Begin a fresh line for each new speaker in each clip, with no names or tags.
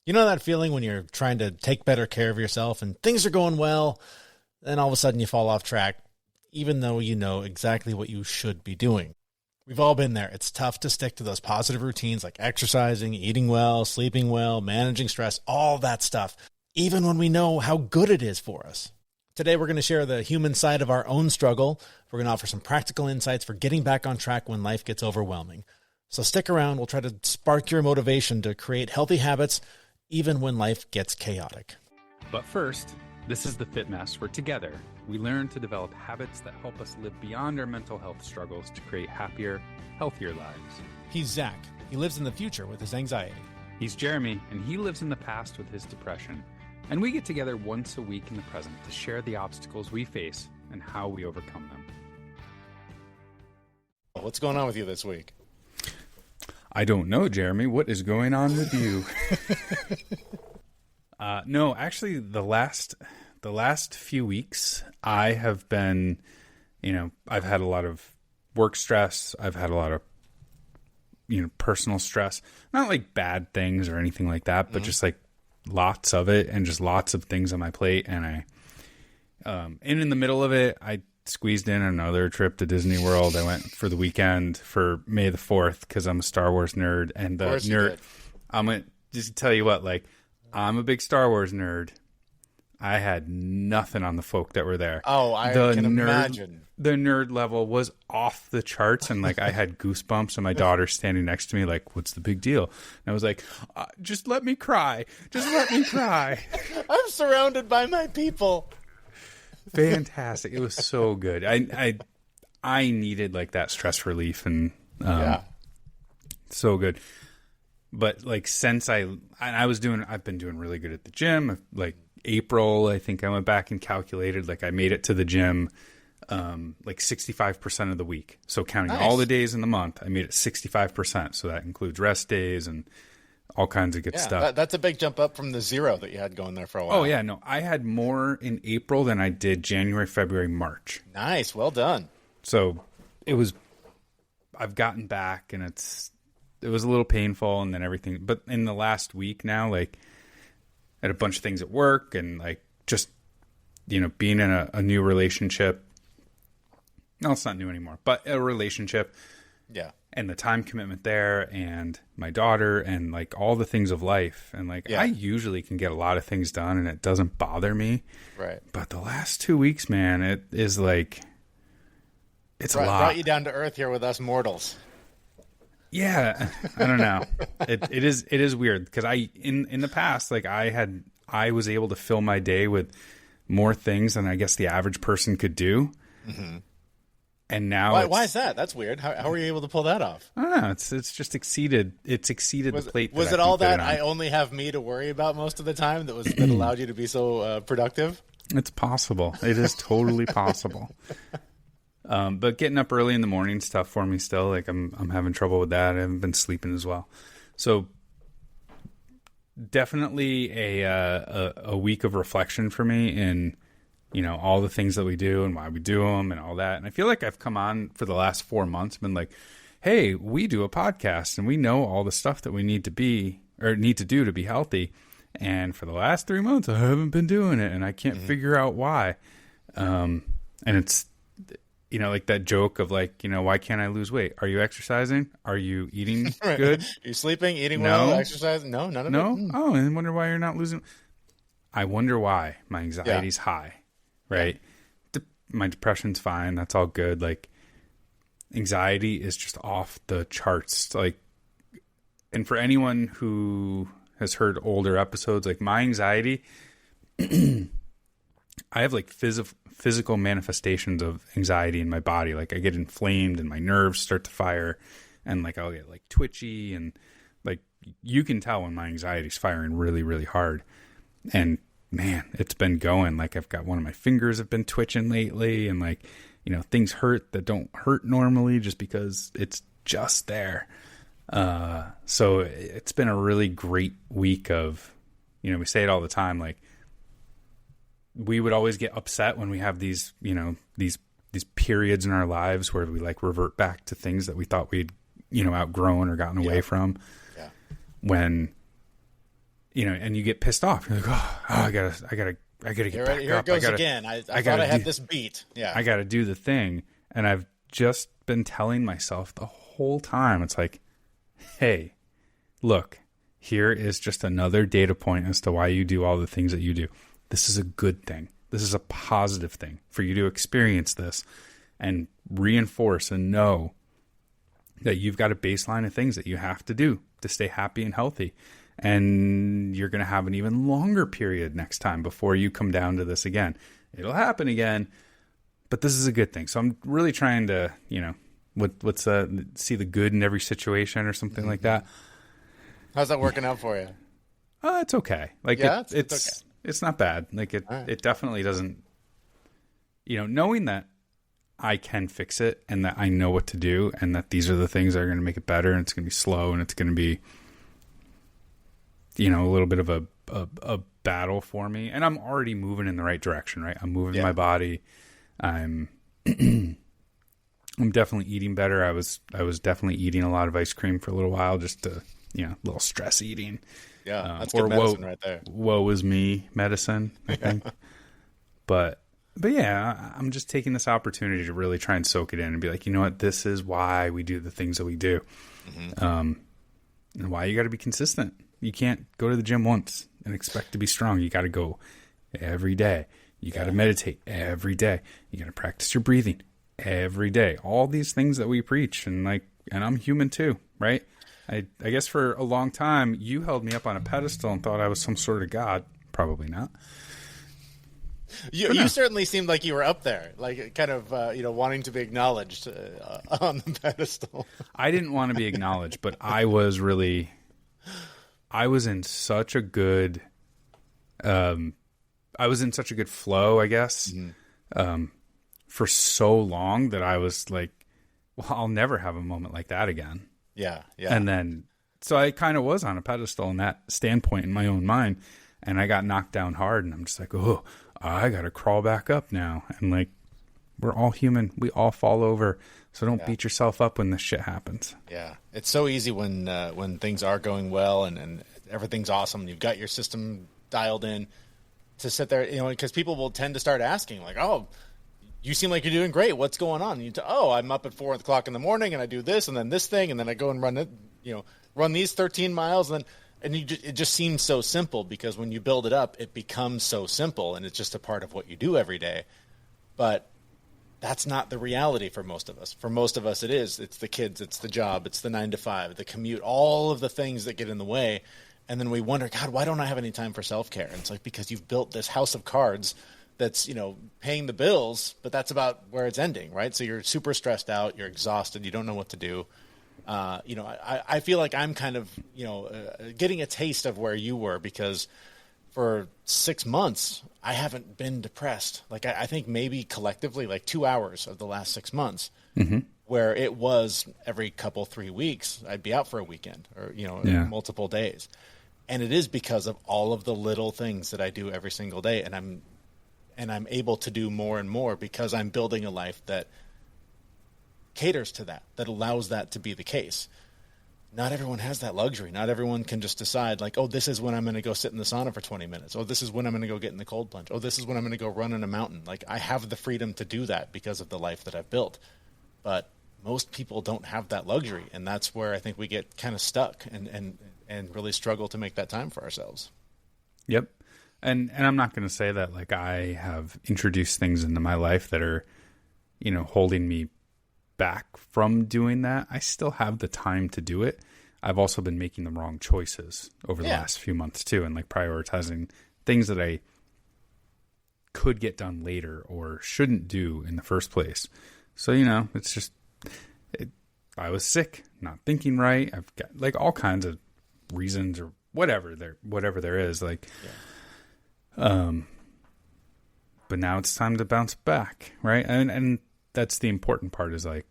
You know that feeling when you're trying to take better care of yourself and things are going well, then all of a sudden you fall off track, even though you know exactly what you should be doing. We've all been there. It's tough to stick to those positive routines like exercising, eating well, sleeping well, managing stress, all that stuff, even when we know how good it is for us. Today, we're going to share the human side of our own struggle. We're going to offer some practical insights for getting back on track when life gets overwhelming. So stick around. We'll try to spark your motivation to create healthy habits, even when life gets chaotic.
But first, this is the Fit Mess, where together we learn to develop habits that help us live beyond our mental health struggles to create happier, healthier lives.
He's Zach. He lives in the future with his anxiety.
He's Jeremy, and he lives in the past with his depression. And we get together once a week in the present to share the obstacles we face and how we overcome them.
What's going on with you this week?
I don't know, Jeremy. What is going on with you? No, actually, the last few weeks, I have been, I've had a lot of work stress. I've had a lot of, personal stress. Not like bad things or anything like that, but just like lots of it and just lots of things on my plate. And and in the middle of it, I squeezed in another trip to Disney World. I went for the weekend for May the 4th because I'm a Star Wars nerd. And the nerd, I'm going to just tell you what, like, I'm a big Star Wars nerd. I had nothing on the folk that were there.
Oh, I can imagine.
The nerd level was off the charts, and like I had goosebumps, and my daughter standing next to me like, what's the big deal? And I was like, just let me cry. Just let me cry.
I'm surrounded by my people.
Fantastic. It was so good. I needed like that stress relief, and so good. But like since I've been doing really good at the gym. Like April, I think I went back and calculated, like I made it to the gym like 65% of the week. So counting all the days in the month, I made it 65%. So that includes rest days and all kinds of good stuff.
That's a big jump up from the 0 that you had going there for a while.
Oh yeah, no, I had more in April than I did January, February, March.
Nice, well done.
So I've gotten back, and it was a little painful, and then everything. But in the last week now, like I had a bunch of things at work, and like just being in a new relationship. No, it's not new anymore, but a relationship.
Yeah.
And the time commitment there, and my daughter, and like all the things of life. And like I usually can get a lot of things done, and it doesn't bother me.
Right.
But the last 2 weeks, man, it is like it's a lot.
Brought you down to earth here with us mortals.
Yeah, I don't know. It is weird because in the past, like I was able to fill my day with more things than I guess the average person could do. Mm-hmm. And now
why is that? That's weird. How were you able to pull that off?
I don't know. It's just exceeded the plate.
Was it all that I only have me to worry about most of the time that allowed you to be so productive?
It's possible. It is totally possible. But getting up early in the morning is tough for me still. Like I'm having trouble with that. I haven't been sleeping as well. So definitely a week of reflection for me in, all the things that we do and why we do them and all that. And I feel like I've come on for the last 4 months, been like, hey, we do a podcast and we know all the stuff that we need to do to be healthy. And for the last 3 months, I haven't been doing it, and I can't figure out why. And it's, like that joke of like, why can't I lose weight? Are you exercising? Are you eating good?
Are you sleeping, eating well, exercising? No, none of it.
No? Oh, and I wonder why you're not losing. I wonder why my anxiety's high, right? Yeah. My depression's fine. That's all good. Like anxiety is just off the charts. Like, and for anyone who has heard older episodes, like my anxiety, I have like physical manifestations of anxiety in my body. Like I get inflamed and my nerves start to fire, and like I'll get like twitchy, and like you can tell when my anxiety's firing really, really hard. And man, it's been going. Like I've got one of my fingers have been twitching lately, and like, things hurt that don't hurt normally just because it's just there. So it's been a really great week of, we say it all the time, like we would always get upset when we have these, these periods in our lives where we like revert back to things that we thought we'd, outgrown or gotten away from. Yeah. When and you get pissed off. You're like, I gotta get
Here,
back
here
up.
it goes again. I thought I had this beat. Yeah.
I gotta do the thing. And I've just been telling myself the whole time, it's like, hey, look, here is just another data point as to why you do all the things that you do. This is a good thing. This is a positive thing for you to experience this and reinforce and know that you've got a baseline of things that you have to do to stay happy and healthy. And you're going to have an even longer period next time before you come down to this again. It'll happen again, but this is a good thing. So I'm really trying to, see the good in every situation or something like that.
How's that working out for you?
It's okay. Like,
yeah,
it's okay. It's not bad. Like it definitely doesn't, knowing that I can fix it and that I know what to do and that these are the things that are going to make it better, and it's going to be slow and it's going to be, a little bit of a battle for me. And I'm already moving in the right direction, right? I'm moving my body. I'm definitely eating better. I was definitely eating a lot of ice cream for a little while, just to, a little stress eating.
Yeah, that's good medicine right there.
Woe is me medicine, I think. But yeah, I'm just taking this opportunity to really try and soak it in and be like, you know what, this is why we do the things that we do. And why you got to be consistent. You can't go to the gym once and expect to be strong. You got to go every day. You got to meditate every day. You got to practice your breathing every day. All these things that we preach, and I'm human too, right? I guess for a long time, you held me up on a pedestal and thought I was some sort of god. Probably not.
You certainly seemed like you were up there, like kind of, wanting to be acknowledged on the pedestal.
I didn't want to be acknowledged, but I was in such a good, flow, I guess, for so long that I was like, well, I'll never have a moment like that again.
Yeah. Yeah.
And then, so I kind of was on a pedestal in that standpoint in my own mind, and I got knocked down hard, and I'm just like, oh, I got to crawl back up now. And like, we're all human. We all fall over. So don't beat yourself up when this shit happens.
Yeah. It's so easy when things are going well and everything's awesome. You've got your system dialed in to sit there, because people will tend to start asking like, oh, you seem like you're doing great. What's going on? And I'm up at 4 o'clock in the morning and I do this and then this thing. And then I go and run it, run these 13 miles. And it just seems so simple, because when you build it up, it becomes so simple and it's just a part of what you do every day. But that's not the reality for most of us. For most of us, it is. It's the kids, it's the job, it's the 9 to 5, the commute, all of the things that get in the way. And then we wonder, God, why don't I have any time for self-care? And it's like, because you've built this house of cards that's, paying the bills, but that's about where it's ending, right? So you're super stressed out, you're exhausted, you don't know what to do. I feel like I'm kind of, getting a taste of where you were, because for 6 months, I haven't been depressed. Like, I think maybe collectively, like 2 hours of the last 6 months, where it was every 3 weeks, I'd be out for a weekend or, multiple days. And it is because of all of the little things that I do every single day. And I'm able to do more and more because I'm building a life that caters to that allows that to be the case. Not everyone has that luxury. Not everyone can just decide like, oh, this is when I'm going to go sit in the sauna for 20 minutes. Oh, this is when I'm going to go get in the cold plunge. Oh, this is when I'm going to go run in a mountain. Like, I have the freedom to do that because of the life that I've built. But most people don't have that luxury. And that's where I think we get kind of stuck and really struggle to make that time for ourselves.
Yep. And I'm not going to say that like I have introduced things into my life that are, holding me back from doing that. I still have the time to do it. I've also been making the wrong choices over the last few months too, and like prioritizing things that I could get done later or shouldn't do in the first place. So, it's just, I was sick, not thinking right. I've got like all kinds of reasons or whatever there is, like, but now it's time to bounce back. Right. And that's the important part, is like,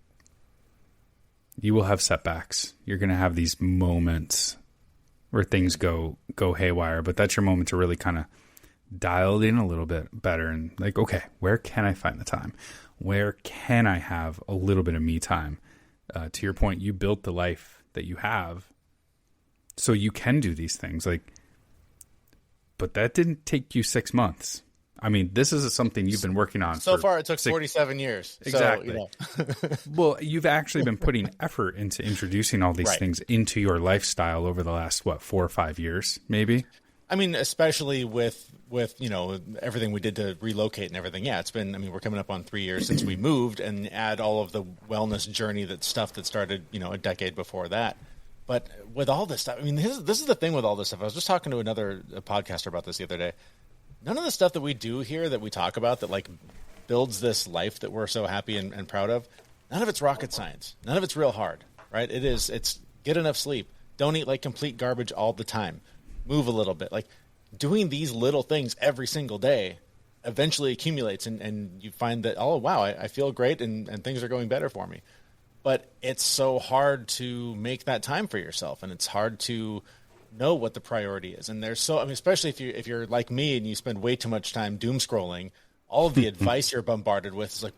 you will have setbacks. You're going to have these moments where things go haywire, but that's your moment to really kind of dial it in a little bit better and like, okay, where can I find the time? Where can I have a little bit of me time? To your point, you built the life that you have so you can do these things. Like, but that didn't take you 6 months. I mean, this is something you've been working on.
So far, it took 47 years.
Exactly.
So,
Well, you've actually been putting effort into introducing all these things into your lifestyle over the last, 4 or 5 years, maybe?
I mean, especially with everything we did to relocate and everything. Yeah, it's been, we're coming up on 3 years since we moved, and add all of the wellness journey, that started, a decade before that. But with all this stuff, this is the thing with all this stuff. I was just talking to another podcaster about this the other day. None of the stuff that we do here, that we talk about, that like builds this life that we're so happy and proud of, none of it's rocket science. None of it's real hard, right? It's get enough sleep. Don't eat like complete garbage all the time. Move a little bit. Like doing these little things every single day eventually accumulates, and you find that, oh, wow, I feel great and things are going better for me. But it's so hard to make that time for yourself, and it's hard to know what the priority is. And there's especially if you're like me and you spend way too much time doom scrolling, all of the advice you're bombarded with is like,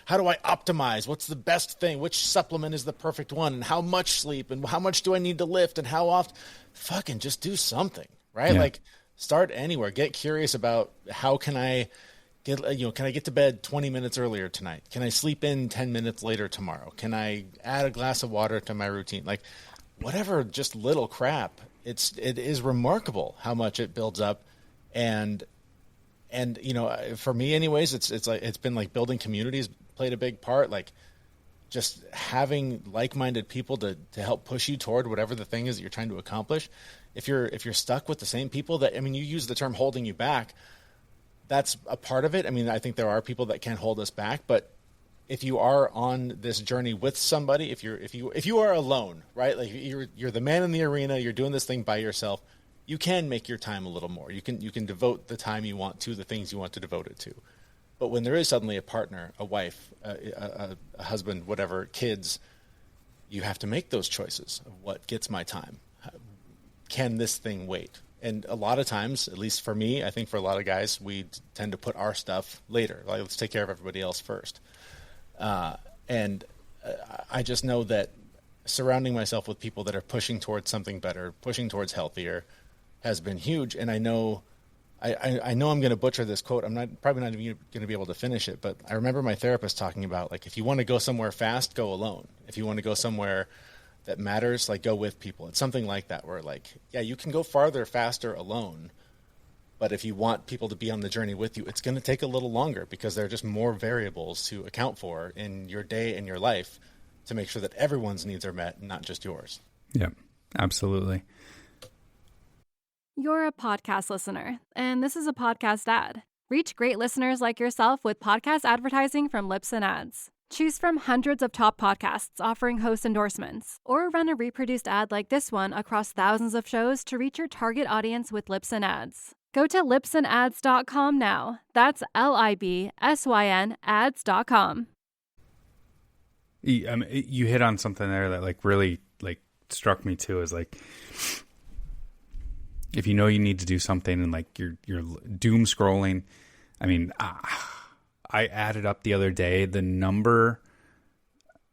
how do I optimize? What's the best thing? Which supplement is the perfect one? And how much sleep? And how much do I need to lift? And how often? Fucking just do something, right?
Yeah.
Like start anywhere. Get curious about how can I get to bed 20 minutes earlier tonight? Can I sleep in 10 minutes later tomorrow? Can I add a glass of water to my routine? Like whatever, just little crap. It is remarkable how much it builds up, and for me anyways, it's been like building communities played a big part, like just having like-minded people to help push you toward whatever the thing is that you're trying to accomplish. If you're stuck with the same people that, you use the term holding you back, that's a part of it. I think there are people that can hold us back, but if you are on this journey with somebody, if you are alone, right? Like you're the man in the arena, you're doing this thing by yourself, you can make your time a little more. You can devote the time you want to the things you want to devote it to. But when there is suddenly a partner, a wife, a husband, whatever, kids, you have to make those choices of what gets my time. Can this thing wait? And a lot of times, at least for me, I think for a lot of guys, we tend to put our stuff later. Like, let's take care of everybody else first. And I just know that surrounding myself with people that are pushing towards something better, pushing towards healthier, has been huge. And I know I'm going to butcher this quote. Probably not even going to be able to finish it, but I remember my therapist talking about, like, if you want to go somewhere fast, go alone. If you want to go somewhere that matters, like, go with people. It's something like that, where, like, yeah, you can go farther, faster alone. But if you want people to be on the journey with you, it's going to take a little longer, because there are just more variables to account for in your day and your life to make sure that everyone's needs are met, not just yours.
Yeah, absolutely.
You're a podcast listener, and this is a podcast ad. Reach great listeners like yourself with podcast advertising from Lips and Ads. Choose from hundreds of top podcasts offering host endorsements, or run a reproduced ad like this one across thousands of shows to reach your target audience with Lips and Ads. Go to lipsandads.com now. That's LIBSYN ads.com.
You hit on something there that, like, really, like, struck me too, is like, if you know you need to do something and, like, you're doom scrolling. I added up the other day the number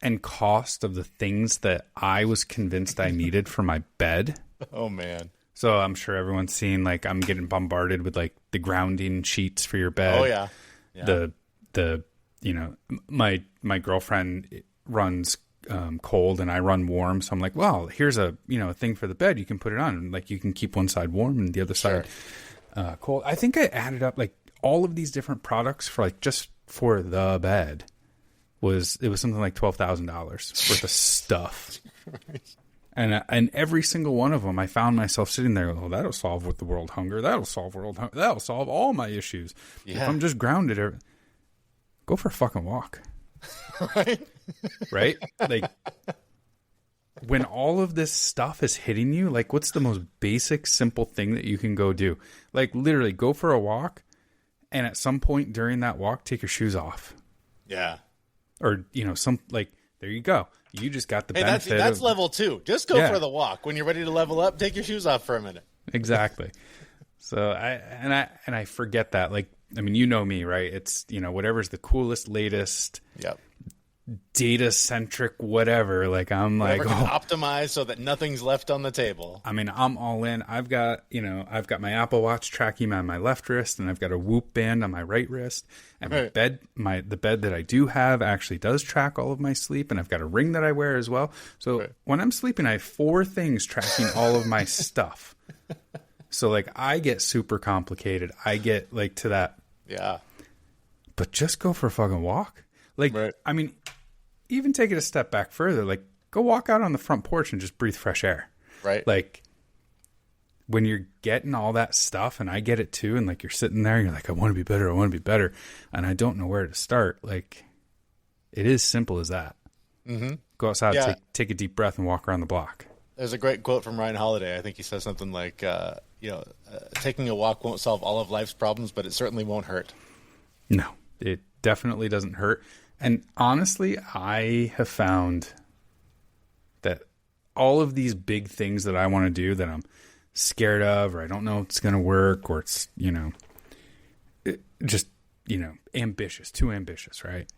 and cost of the things that I was convinced I needed for my bed.
Oh man.
So I'm sure everyone's seen, like, I'm getting bombarded with, like, the grounding sheets for your bed.
Oh yeah.
My girlfriend runs cold and I run warm. So I'm like, well, here's a thing for the bed. You can put it on, and, like, you can keep one side warm and the other side cold. I think I added up, like, all of these different products for, like, just for the bed was something like $12,000 worth of stuff. Right. And every single one of them, I found myself sitting there, oh, that'll solve with the world hunger. That'll solve that'll solve all my issues. Yeah. If I'm just grounded, go for a fucking walk.
Right?
Right? Like, when all of this stuff is hitting you, like, what's the most basic, simple thing that you can go do? Like, literally, go for a walk, and at some point during that walk, take your shoes off.
Yeah.
Or, there you go. You just got the benefit.
That's level 2. Just go for the walk. When you're ready to level up, take your shoes off for a minute.
Exactly. So I forget that. Like, you know me, right? It's, whatever's the coolest, latest,
yep,
data centric whatever. Like I'm
Whatever
like,
can optimize so that nothing's left on the table.
I mean, I'm all in. I've got my Apple Watch tracking on my left wrist, and I've got a Whoop band on my right wrist. And my bed, the bed that I do have actually does track all of my sleep, and I've got a ring that I wear as well. So when I'm sleeping, I have 4 things tracking all of my stuff. So like I get super complicated. I get like to that.
Yeah.
But just go for a fucking walk. Like, I mean, even take it a step back further. Like, go walk out on the front porch and just breathe fresh air.
Right.
Like, when you're getting all that stuff, and I get it too, and like you're sitting there, you're like, I want to be better, and I don't know where to start. Like, it is simple as that. Mm-hmm. Go outside, take a deep breath, and walk around the block.
There's a great quote from Ryan Holiday. I think he says something like, taking a walk won't solve all of life's problems, but it certainly won't hurt.
No, it definitely doesn't hurt. And honestly, I have found that all of these big things that I want to do that I'm scared of, or I don't know if it's going to work, or it's, ambitious, too ambitious, right?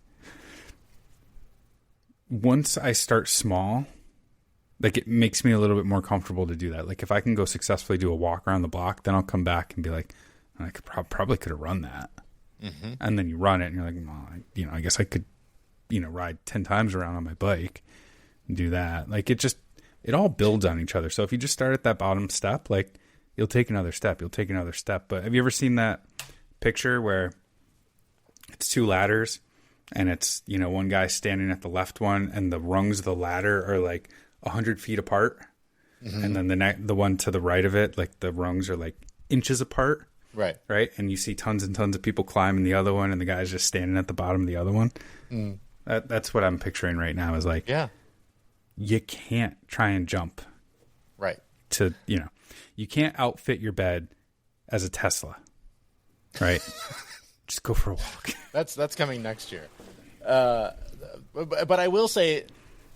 Once I start small, like it makes me a little bit more comfortable to do that. Like if I can go successfully do a walk around the block, then I'll come back and be like, I probably could have run that. Mm-hmm. And then you run it and you're like, well, I guess I could, ride 10 times around on my bike and do that. Like it all builds on each other. So if you just start at that bottom step, like you'll take another step. But have you ever seen that picture where it's 2 ladders and it's, one guy standing at the left one and the rungs of the ladder are like 100 feet apart. Mm-hmm. And then the one to the right of it, like the rungs are like inches apart.
Right.
Right. And you see tons and tons of people climbing the other one and the guy's just standing at the bottom of the other one. Mm. That's what I'm picturing right now is like, you can't try and jump.
Right.
To, you can't outfit your bed as a Tesla. Right. Just go for a walk.
That's coming next year. But I will say,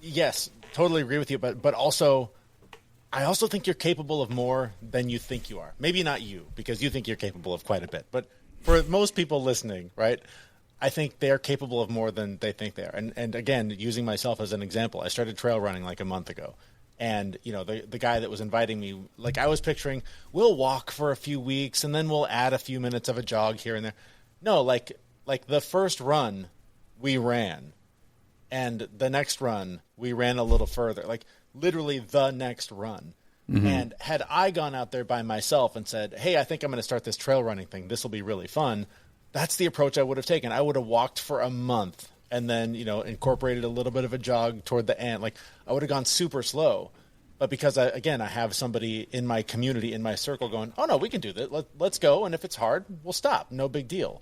yes, totally agree with you. But also, I also think you're capable of more than you think you are. Maybe not you, because you think you're capable of quite a bit. But for most people listening, right, I think they're capable of more than they think they are. And again, using myself as an example, I started trail running like a month ago. And, the guy that was inviting me, like I was picturing, we'll walk for a few weeks and then we'll add a few minutes of a jog here and there. No, like the first run we ran, and the next run we ran a little further. Like literally the next run. Mm-hmm. And had I gone out there by myself and said, hey, I think I'm going to start this trail running thing, this will be really fun, that's the approach I would have taken. I would have walked for a month and then, incorporated a little bit of a jog toward the end. Like I would have gone super slow. But because I have somebody in my community, in my circle going, oh no, we can do that. Let's go. And if it's hard, we'll stop. No big deal.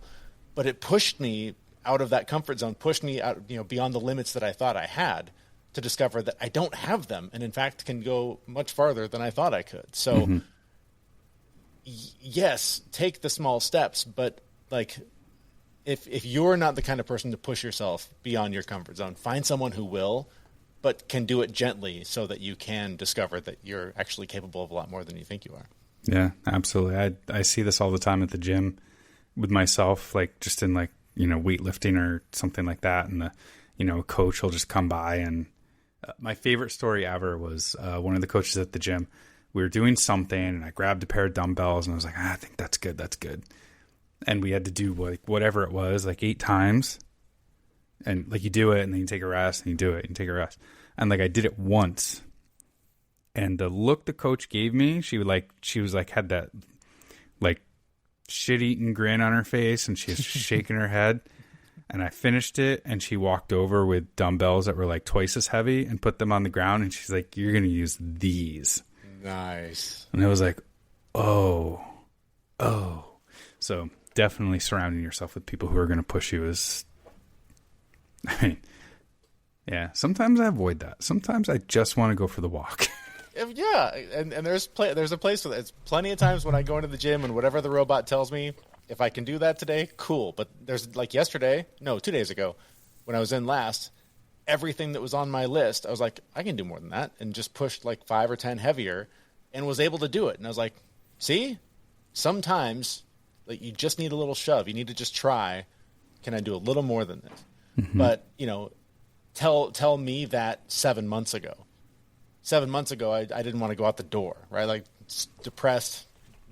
But it pushed me out of that comfort zone, pushed me out, beyond the limits that I thought I had, to discover that I don't have them, and in fact can go much farther than I thought I could. So yes, take the small steps, but like if you're not the kind of person to push yourself beyond your comfort zone, find someone who will, but can do it gently so that you can discover that you're actually capable of a lot more than you think you are. Yeah, absolutely. I see this all the time at the gym with myself, like just in like, weightlifting or something like that. And a coach will just come by and my favorite story ever was one of the coaches at the gym. We were doing something and I grabbed a pair of dumbbells and I was like, I think that's good. And we had to do whatever it was, like 8 times. And like you do it and then you take a rest and you do it and you take a rest. And like I did it once. And the look the coach gave me, she was like had that like shit-eating grin on her face and she was shaking her head. And I finished it, and she walked over with dumbbells that were like twice as heavy and put them on the ground. And she's like, you're going to use these. Nice. And I was like, oh. So definitely surrounding yourself with people who are going to push you is, sometimes I avoid that. Sometimes I just want to go for the walk. Yeah. And there's a place for that. It's plenty of times when I go into the gym and whatever the robot tells me, if I can do that today, cool. But there's like 2 days ago, when I was in last, everything that was on my list, I was like, I can do more than that, and just pushed like 5 or 10 heavier and was able to do it. And I was like, see, sometimes like you just need a little shove. You need to just try. Can I do a little more than this? Mm-hmm. But, tell me that 7 months ago. 7 months ago, I didn't want to go out the door, right? Like depressed,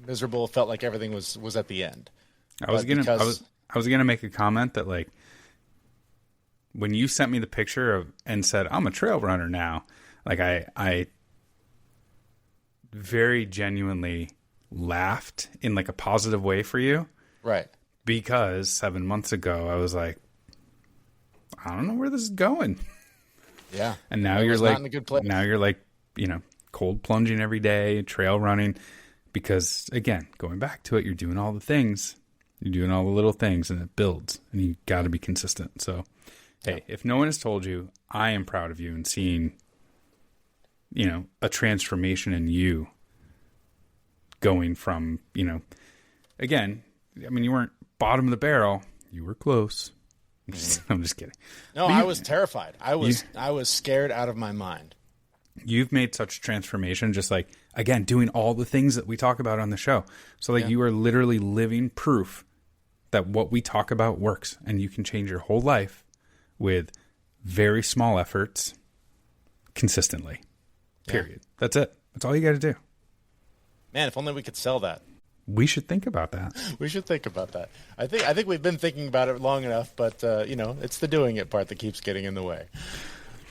miserable, felt like everything was at the end.
I was gonna make a comment that, like, when you sent me the picture and said I'm a trail runner now, like I very genuinely laughed in like a positive way for you,
right?
Because 7 months ago I was like, I don't know where this is going.
Yeah,
and now you're like,
not in a good place.
Now you're like, cold plunging every day, trail running, because again, going back to it, you're doing all the things, you're doing all the little things, and it builds, and you got to be consistent. So. Hey, if no one has told you, I am proud of you and seeing, a transformation in you going from, again, I mean, you weren't bottom of the barrel. You were close. I'm just kidding.
No, I was terrified. I was scared out of my mind.
You've made such transformation, just like, again, doing all the things that we talk about on the show. So like you are literally living proof that what we talk about works, and you can change your whole life with very small efforts consistently. Period. Yeah. That's it. That's all you got to do.
Man, if only we could sell that.
We should think about that.
We should think about that. I think we've been thinking about it long enough, but it's the doing it part that keeps getting in the way.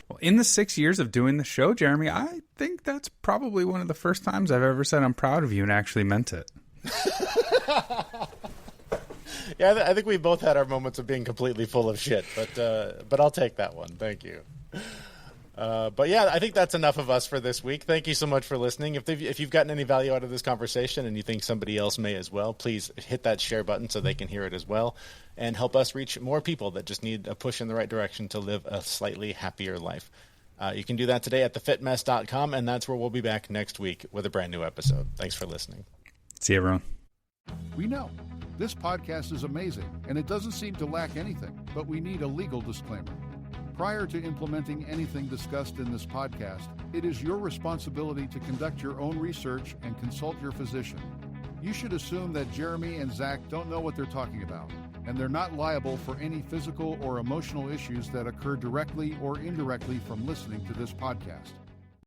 Well, in the 6 years of doing the show, Jeremy, I think that's probably one of the first times I've ever said I'm proud of you and actually meant it.
Yeah, I think we both had our moments of being completely full of shit, but I'll take that one. Thank you. But yeah, I think that's enough of us for this week. Thank you so much for listening. If you've gotten any value out of this conversation and you think somebody else may as well, please hit that share button so they can hear it as well, and help us reach more people that just need a push in the right direction to live a slightly happier life. You can do that today at thefitmess.com, and that's where we'll be back next week with a brand new episode. Thanks for listening.
See you, everyone.
We know this podcast is amazing, and it doesn't seem to lack anything, but we need a legal disclaimer. Prior to implementing anything discussed in this podcast, it is your responsibility to conduct your own research and consult your physician. You should assume that Jeremy and Zach don't know what they're talking about, and they're not liable for any physical or emotional issues that occur directly or indirectly from listening to this podcast.